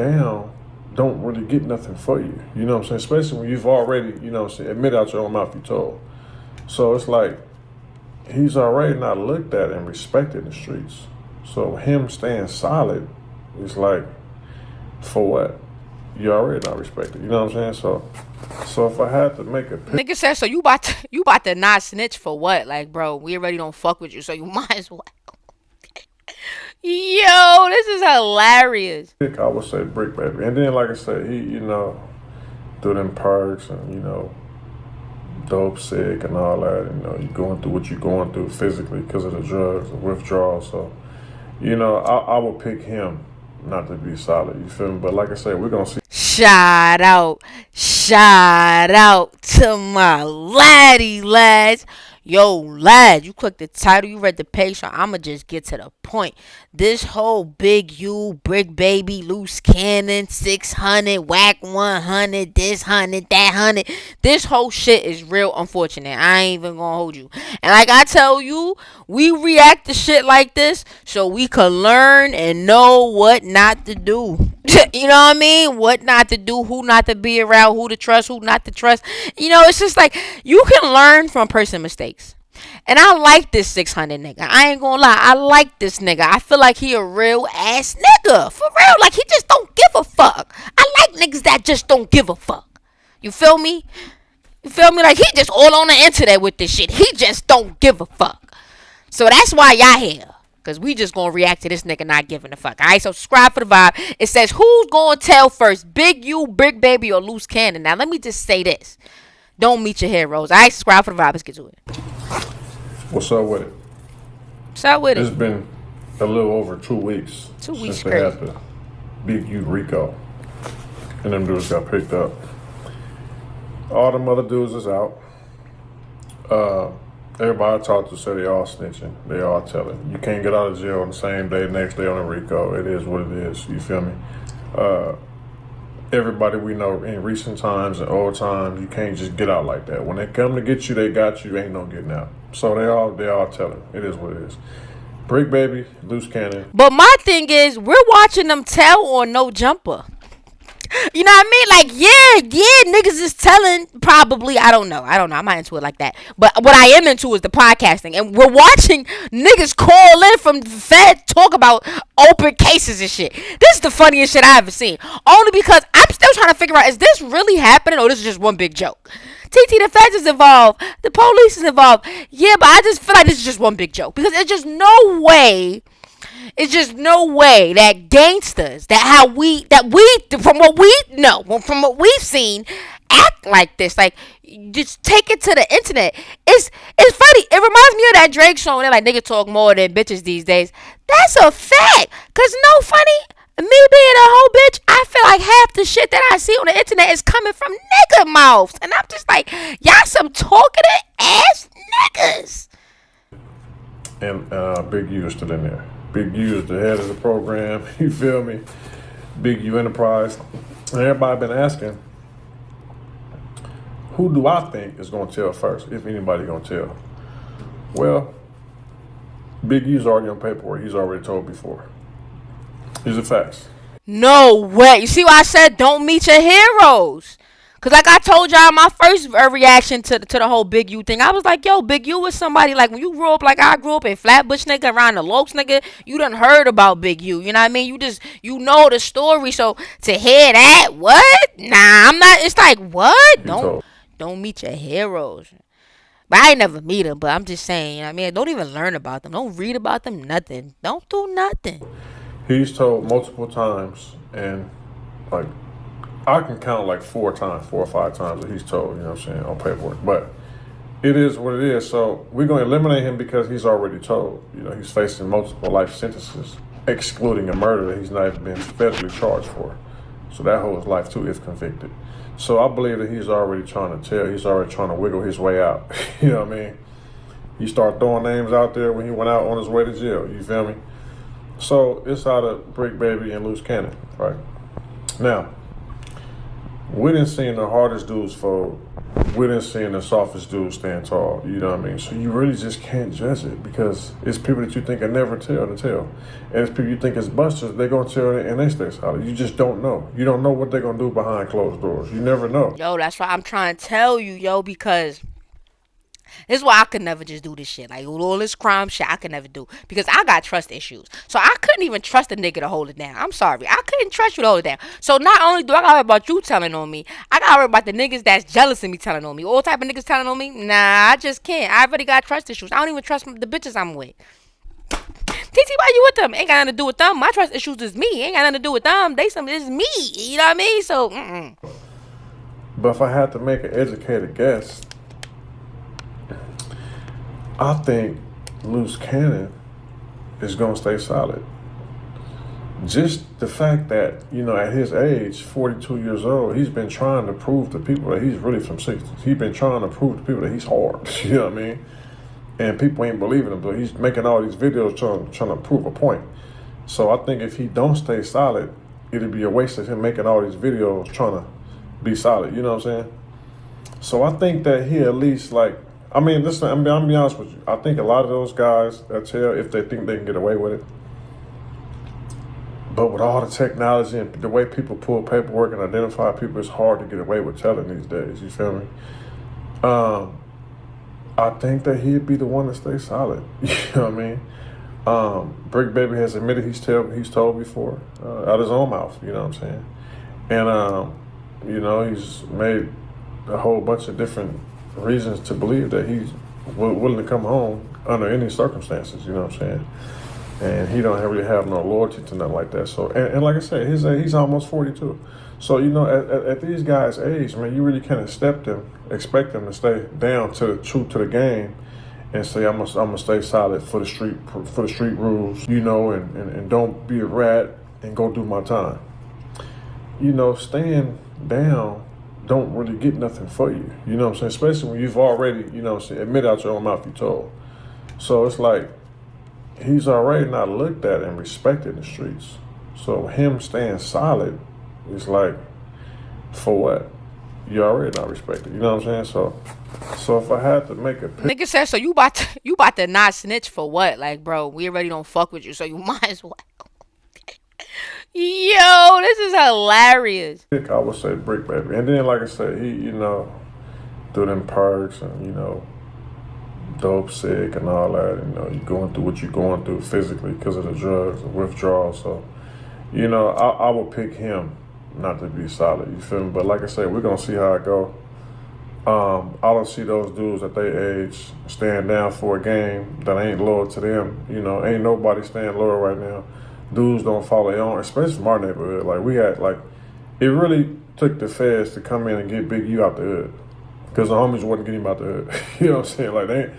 down don't really get nothing for you. You know what I'm saying? Especially when you've already, you know what I'm saying, admit out your own mouth you told. So it's like he's already not looked at and respected in the streets. So him staying solid is like, for what? You already not respected. You know what I'm saying? So if I had to make a pick, Nigga said, so you about to not snitch for what? Like, bro, we already don't fuck with you, so you might as well. Yo, this is hilarious. I would say Brick Baby. And then, like I said, he, you know, do them perks and, you know, dope sick and all that. You know, you going through what you're going through physically because of the drugs and withdrawal. So, you know, I would pick him not to be solid. You feel me? But like I said, we're going to see. Shout out to my lads. Yo, lad, you clicked the title, you read the page, so I'ma just get to the point. This whole Big U, Brick Baby, Loose Cannon, 600, Whack 100, this 100, that 100. This whole shit is real unfortunate. I ain't even gonna hold you. And like I tell you, we react to shit like this so we can learn and know what not to do. You know what I mean? What not to do, who not to be around, who to trust, who not to trust. You know, it's just like you can learn from person mistakes. And I like this 600 nigga. I ain't gonna lie. I like this nigga. I feel like he a real ass nigga. For real. Like he just don't give a fuck. I like niggas that just don't give a fuck. You feel me? You feel me? Like he just all on the internet with this shit. He just don't give a fuck. So that's why y'all here. Because we just going to react to this nigga not giving a fuck. All right, so subscribe for the vibe. It says, who's going to tell first? Big U, Brick Baby, or Loose Cannon? Now, let me just say this. Don't meet your heroes. All right, subscribe for the vibe. Let's get to it. What's up with it? What's up with it? It's been a little over 2 weeks. 2 weeks since they crazy. had the Big U Rico. And them dudes got picked up. All them other dudes is out. Everybody I talked to said they all snitching. They all telling. You can't get out of jail on the same day, next day on a Rico. It is what it is. You feel me? Everybody we know in recent times and old times, you can't just get out like that. When they come to get you, they got you. Ain't no getting out. So they all telling. It is what it is. Brick Baby, Loose Cannon. But my thing is, we're watching them tell on No Jumper. You know what I mean? Like, yeah, niggas is telling probably. I don't know. I'm not into it like that. But what I am into is the podcasting. And we're watching niggas call in from the Fed talk about open cases and shit. This is the funniest shit I ever seen. Only because I'm still trying to figure out, is this really happening or this is just one big joke? TT, the feds is involved. The police is involved. Yeah, but I just feel like this is just one big joke. Because there's just no way. It's just no way that gangsters, from what we know, from what we've seen, act like this. Like, just take it to the internet. It's funny. It reminds me of that Drake song. They're like, niggas talk more than bitches these days. That's a fact. Because no funny, me being a whole bitch, I feel like half the shit that I see on the internet is coming from nigga mouths. And I'm just like, y'all some talking ass niggas. And Big U is still in there. Big U is the head of the program. You feel me? Big U Enterprise. And everybody been asking, who do I think is going to tell first, if anybody going to tell? Well, Big U's already on paperwork. He's already told before. These are facts. No way. You see why I said don't meet your heroes? Because like I told y'all in my first reaction to the whole Big U thing, I was like, yo, Big U was somebody, like when you grew up like I grew up in Flatbush, nigga, around the Lokes, nigga, you done heard about Big U. You know what I mean? You know the story. So to hear that, what? Nah, I'm not. It's like, what? Don't meet your heroes. But I ain't never meet them, but I'm just saying, you know what I mean? Don't even learn about them. Don't read about them, nothing. Don't do nothing. He's told multiple times, and like, I can count like 4 or 5 times that he's told, you know what I'm saying, on paperwork. But it is what it is. So we're going to eliminate him because he's already told. You know, he's facing multiple life sentences, excluding a murder that he's not even been federally charged for. So that holds life too if convicted. So I believe that he's already trying to tell. He's already trying to wiggle his way out. You know what I mean? He started throwing names out there when he went out on his way to jail. You feel me? So it's out of Brick Baby and Loose Cannon, right? Now, We didn't see the hardest dudes fold. We didn't see the softest dudes stand tall. You know what I mean? So you really just can't judge it because it's people that you think are never tell to tell. And it's people you think is busters, they're going to tell it and they stay solid. You just don't know. You don't know what they're going to do behind closed doors. You never know. Yo, that's why I'm trying to tell you, yo, because this is why I could never just do this shit. Like, all this crime shit, I could never do. Because I got trust issues. So I couldn't even trust a nigga to hold it down. I'm sorry. I couldn't trust you to hold it down. So not only do I gotta worry about you telling on me, I gotta worry about the niggas that's jealous of me telling on me. All type of niggas telling on me, nah, I just can't. I already got trust issues. I don't even trust the bitches I'm with. TT, why you with them? Ain't got nothing to do with them. My trust issues is me. Ain't got nothing to do with them. It's me. You know what I mean? So, But if I had to make an educated guess, I think Luce Cannon is going to stay solid. Just the fact that, you know, at his age, 42 years old, he's been trying to prove to people that he's really from 60s. He's been trying to prove to people that he's hard. You know what I mean? And people ain't believing him, but he's making all these videos trying to prove a point. So I think if he don't stay solid, it'd be a waste of him making all these videos trying to be solid. You know what I'm saying? So I think that he at least, like, I mean, listen, I'm gonna be honest with you. I think a lot of those guys that tell if they think they can get away with it. But with all the technology and the way people pull paperwork and identify people, it's hard to get away with telling these days. You feel me? I think that he'd be the one to stay solid. You know what I mean? Bricc Baby has admitted he's told before, out of his own mouth. You know what I'm saying? And you know, he's made a whole bunch of different reasons to believe that he's willing to come home under any circumstances. You know what I'm saying? And he don't really have no loyalty to nothing like that. So, and like I said, he's almost 42. So, you know, at these guys' age, man, you really can't expect them to stay down to the game and say, I'm gonna stay solid for the street rules, you know, and don't be a rat and go do my time. You know, staying down don't really get nothing for you. You know what I'm saying? Especially when you've already, you know what I'm saying, admit out your own mouth you told. So it's like, he's already not looked at and respected in the streets. So him staying solid is like, for what? You already not respected. You know what I'm saying? So if I had to make a pick, nigga said, so you about to not snitch for what? Like, bro, we already don't fuck with you, so you might as well. Yo, this is hilarious. I would say Bricc Baby. And then, like I said, he, you know, through them perks and, you know, dope, sick, and all that. You know, you're going through what you're going through physically because of the drugs, the withdrawal. So, you know, I would pick him not to be solid. You feel me? But like I said, we're gonna see how it go. I don't see those dudes at their age staying down for a game that ain't loyal to them. You know, ain't nobody staying loyal right now. Dudes don't follow their own, especially from our neighborhood. Like, we had, like, it really took the feds to come in and get Big U out the hood because the homies wasn't getting him out the hood. You know what I'm saying? Like,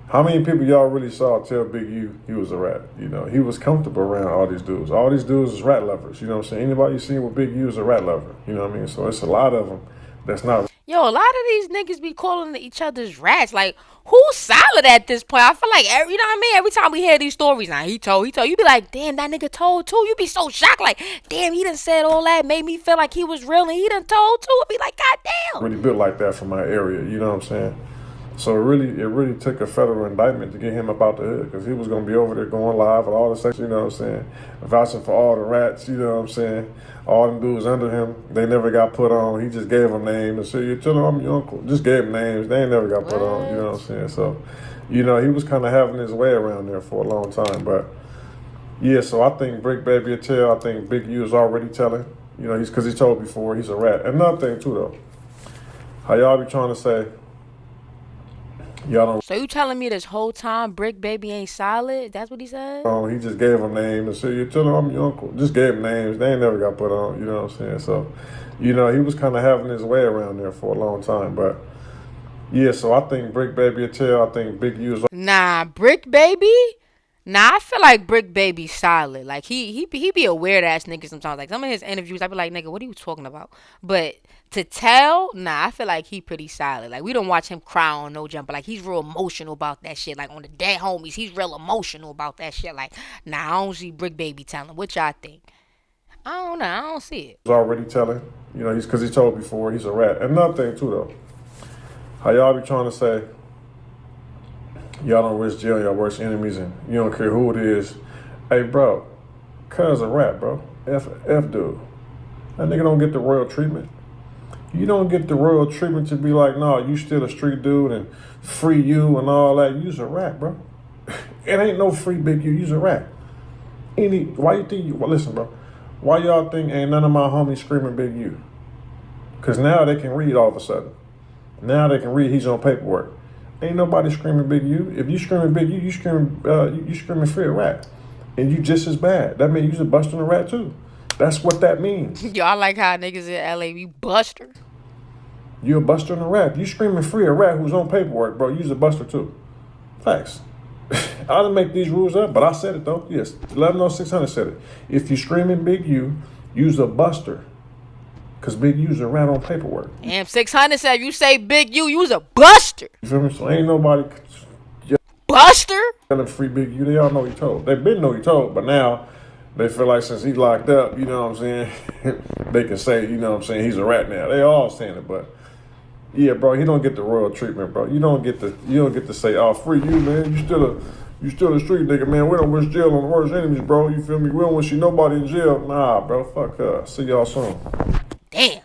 how many people y'all really saw tell Big U he was a rat? You know, he was comfortable around all these dudes. All these dudes is rat lovers. You know what I'm saying? Anybody you seen with Big U is a rat lover. You know what I mean? So it's a lot of them that's not. Yo, a lot of these niggas be calling each other's rats. Like, who's solid at this point? I feel like, you know what I mean? Every time we hear these stories, now he told, you be like, damn, that nigga told too. You be so shocked, like, damn, he done said all that, made me feel like he was real, and he done told too. I be like, god damn. Really built like that from my area, you know what I'm saying? So it really took a federal indictment to get him up out the hood because he was going to be over there going live with all the sex, you know what I'm saying, vouching for all the rats, you know what I'm saying, all them dudes under him, they never got put on. He just gave them names and said, you tell them I'm your uncle. Just gave them names. They ain't never got put on, you know what I'm saying? So, you know, he was kind of having his way around there for a long time. But, yeah, so I think Bricc Baby will tell. I think Big U is already telling. You know, because he told before he's a rat. Another thing, too, though, how y'all be trying to say, y'all don't. So you telling me this whole time Bricc Baby ain't solid? That's what he said? He just gave them names and said, you tell them I'm your uncle. Just gave them names. They ain't never got put on, you know what I'm saying? So, you know, he was kind of having his way around there for a long time. But, yeah, so I think Bricc Baby will tell. I think Big U is. Nah, Bricc Baby? Nah, I feel like Bricc Baby solid. Like, he be a weird ass nigga sometimes. Like, some of his interviews, I be like, nigga, what are you talking about? But to tell, nah, I feel like he pretty solid. Like, we don't watch him cry on no jump, but like, he's real emotional about that shit. Like, on the dead homies, he's real emotional about that shit. Like, nah, I don't see Bricc Baby telling. What y'all think? I don't know. I don't see it. Already telling. You know, because he told before he's a rat. Another thing too though, how y'all be trying to say y'all don't risk jail, y'all worst enemies, and you don't care who it is. Hey, bro, cuz a rat, bro. F dude. That nigga don't get the royal treatment. You don't get the royal treatment to be like, no, you still a street dude and free you and all that. You's a rat, bro. It ain't no free big you. You's a rat. Why you think well, listen, bro. Why y'all think ain't none of my homies screaming big you? Because now they can read all of a sudden. Now they can read he's on paperwork. Ain't nobody screaming big you. If you screaming big you, you screaming free a rat. And you just as bad. That means you's a buster and a rat too. That's what that means. Y'all like how niggas in LA be buster? You a buster and a rat. You screaming free a rat who's on paperwork, bro. You's a buster too. Facts. I didn't make these rules up, but I said it though. Yes, 110600 said it. If you screaming big you's a buster. Because big U's a rat on paperwork. And 600 said you say big you's a buster. You feel me? So ain't nobody Buster? telling free big U. They all know he told. They been know he told, but now they feel like since he locked up, you know what I'm saying, they can say, you know what I'm saying, he's a rat now. They all saying it, but yeah, bro, he don't get the royal treatment, bro. You don't get to say, oh, free you, man. You still a street nigga, man. We don't wish jail on the worst enemies, bro. You feel me? We don't want to see nobody in jail. Nah, bro. Fuck us. See y'all soon. Damn.